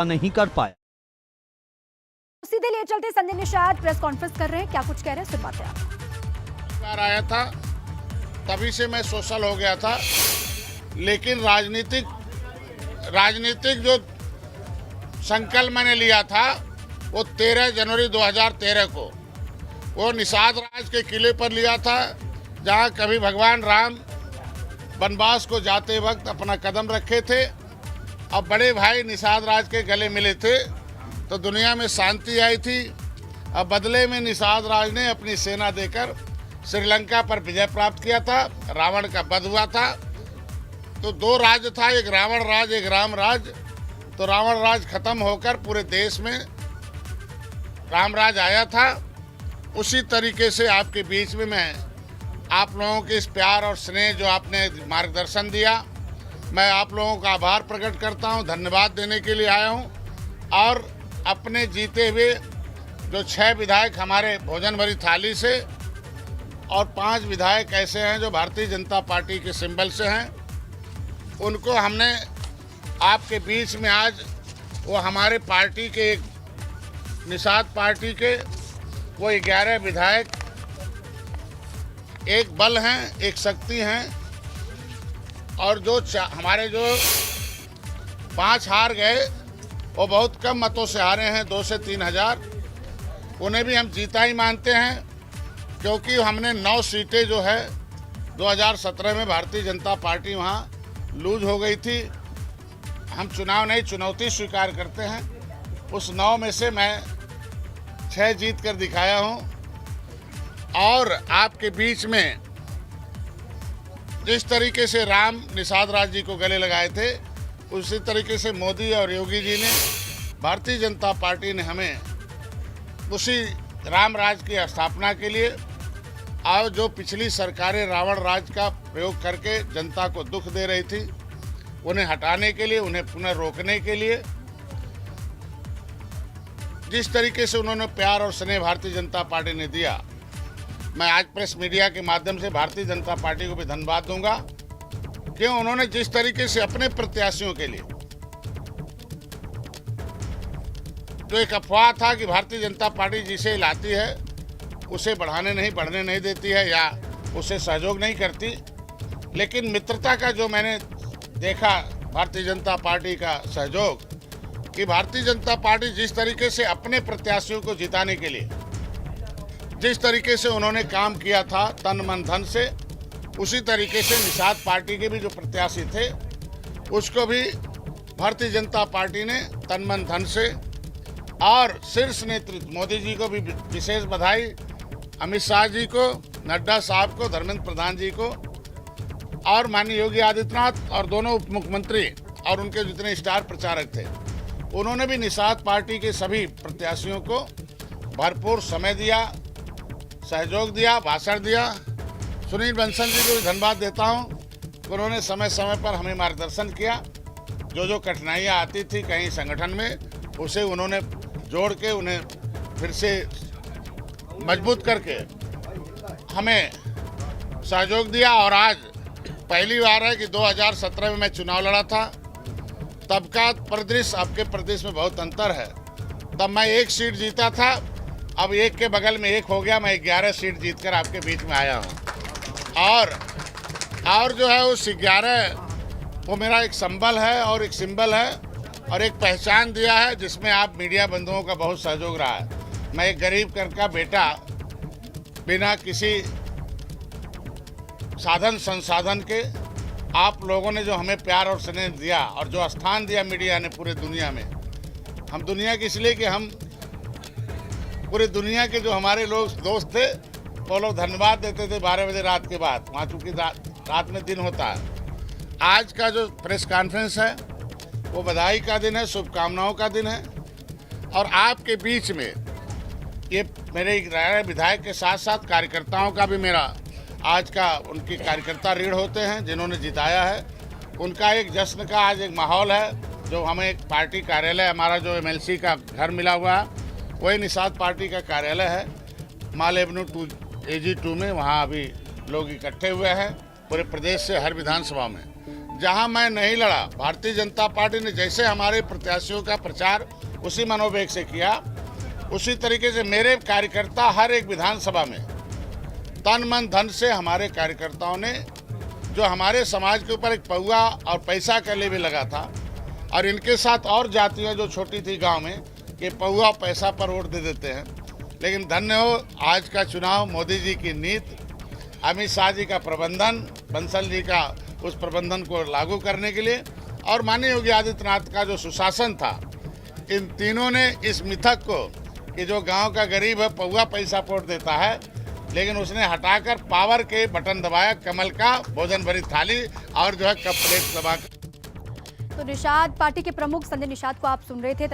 नहीं कर पाया। सीधे लिए चलते संदीप निषाद प्रेस कॉन्फ्रेंस कर रहे हैं, क्या कुछ कह रहे हैं सुनवाते हैं आप। बार आया था तभी से मैं सोशल हो गया था, लेकिन राजनीतिक जो संकल्प मैंने लिया था वो 13 जनवरी 2013 को वो निषाद राज के किले पर लिया था, जहां कभी भगवान राम वनवास को जाते वक्त अपना कदम रखे थे और बड़े भाई निषाद राज के गले मिले थे तो दुनिया में शांति आई थी। अब बदले में निषाद राज ने अपनी सेना देकर श्रीलंका पर विजय प्राप्त किया था, रावण का वध हुआ था। तो दो राज्य था, एक रावण राज एक राम राज। तो रावण राज खत्म होकर पूरे देश में राम राज आया था। उसी तरीके से आपके बीच में मैं आप लोगों के इस प्यार और स्नेह जो आपने मार्गदर्शन दिया, मैं आप लोगों का आभार प्रकट करता हूं, धन्यवाद देने के लिए आया हूं। और अपने जीते हुए जो 6 विधायक हमारे भोजन भरी थाली से और 5 विधायक ऐसे हैं जो भारतीय जनता पार्टी के सिंबल से हैं, उनको हमने आपके बीच में आज वो हमारे पार्टी के एक निषाद पार्टी के वो 11 विधायक एक बल हैं, एक शक्ति हैं। और जो हमारे जो 5 हार गए वो बहुत कम मतों से हारे हैं, 2 से 3 हजार। उन्हें भी हम जीता ही मानते हैं, क्योंकि हमने 9 सीटें जो है 2017 में भारतीय जनता पार्टी वहाँ लूज हो गई थी। हम चुनाव नहीं चुनौती स्वीकार करते हैं। उस 9 में से मैं 6 जीत कर दिखाया हूँ। और आपके बीच में जिस तरीके से राम निषाद राज जी को गले लगाए थे, उसी तरीके से मोदी और योगी जी ने, भारतीय जनता पार्टी ने हमें उसी राम राज की स्थापना के लिए और जो पिछली सरकारें रावण राज का प्रयोग करके जनता को दुख दे रही थी, उन्हें हटाने के लिए, उन्हें पुनः रोकने के लिए जिस तरीके से उन्होंने प्यार और स्नेह भारतीय जनता पार्टी ने दिया, मैं आज प्रेस मीडिया के माध्यम से भारतीय जनता पार्टी को भी धन्यवाद दूंगा। क्यों उन्होंने जिस तरीके से अपने प्रत्याशियों के लिए, जो एक अफवाह था कि भारतीय जनता पार्टी जिसे लाती है उसे बढ़ने नहीं देती है या उसे सहयोग नहीं करती, लेकिन मित्रता का जो मैंने देखा भारतीय जनता पार्टी का सहयोग, कि भारतीय जनता पार्टी जिस तरीके से अपने प्रत्याशियों को जिताने के लिए जिस तरीके से उन्होंने काम किया था तन मन धन से, उसी तरीके से निषाद पार्टी के भी जो प्रत्याशी थे उसको भी भारतीय जनता पार्टी ने तन मन धन से, और शीर्ष नेतृत्व मोदी जी को भी विशेष बधाई, अमित शाह जी को, नड्डा साहब को, धर्मेंद्र प्रधान जी को और माननीय योगी आदित्यनाथ और दोनों उप मुख्यमंत्री और उनके जितने स्टार प्रचारक थे, उन्होंने भी निषाद पार्टी के सभी प्रत्याशियों को भरपूर समय दिया, सहयोग दिया, भाषण दिया। सुनील बंसल जी को भी धन्यवाद देता हूँ, उन्होंने समय समय पर हमें मार्गदर्शन किया। जो कठिनाइयाँ आती थी कहीं संगठन में, उसे उन्होंने जोड़ के उन्हें फिर से मजबूत करके हमें सहयोग दिया। और आज पहली बार है कि 2017 में मैं चुनाव लड़ा था, तब का परिदृश्य आपके प्रदेश में बहुत अंतर है। तब मैं 1 सीट जीता था, अब 1 के बगल में 1 हो गया, मैं 11 सीट जीतकर आपके बीच में आया हूँ। और जो है उस 11 वो मेरा एक संबल है और एक सिंबल है और एक पहचान दिया है, जिसमें आप मीडिया बंधुओं का बहुत सहयोग रहा है। मैं एक गरीब घर का बेटा, बिना किसी साधन संसाधन के आप लोगों ने जो हमें प्यार और स्नेह दिया और जो स्थान दिया मीडिया ने पूरे दुनिया में, हम दुनिया के इसलिए कि हम पूरे दुनिया के जो हमारे लोग दोस्त थे वो लोग धन्यवाद देते थे 12 बजे रात के बाद, वहाँ चूँकि रात में दिन होता है। आज का जो प्रेस कॉन्फ्रेंस है वो बधाई का दिन है, शुभकामनाओं का दिन है। और आपके बीच में ये मेरे विधायक के साथ साथ कार्यकर्ताओं का भी मेरा आज का, उनकी कार्यकर्ता रीढ़ होते हैं जिन्होंने जिताया है, उनका एक जश्न का आज एक माहौल है। जो हमें एक पार्टी कार्यालय, हमारा जो MLC का घर मिला हुआ है वही निषाद पार्टी का कार्यालय है, माल एवेन्यू AG 2 में। वहाँ अभी लोग इकट्ठे हुए हैं पूरे प्रदेश से, हर विधानसभा में जहां मैं नहीं लड़ा, भारतीय जनता पार्टी ने जैसे हमारे प्रत्याशियों का प्रचार उसी मनोवेग से किया, उसी तरीके से मेरे कार्यकर्ता हर एक विधानसभा में तन मन धन से हमारे कार्यकर्ताओं ने, जो हमारे समाज के ऊपर एक पौआ और पैसा के लिए भी लगा था, और इनके साथ और जातियां जो छोटी थी गांव में कि पौआ पैसा पर वोट दे देते हैं, लेकिन धन्य हो आज का चुनाव मोदी जी की नीति, अमित शाह जी का प्रबंधन, बंसल जी का उस प्रबंधन को लागू करने के लिए, और माननीय योगी आदित्यनाथ का जो सुशासन था, इन तीनों ने इस मिथक को कि जो गांव का गरीब है पौआ पैसा वोट देता है, लेकिन उसने हटाकर पावर के बटन दबाया, कमल का भोजन भरी थाली और जो है कप प्लेट दबा। तो निषाद पार्टी के प्रमुख संजय निषाद को आप सुन रहे थे।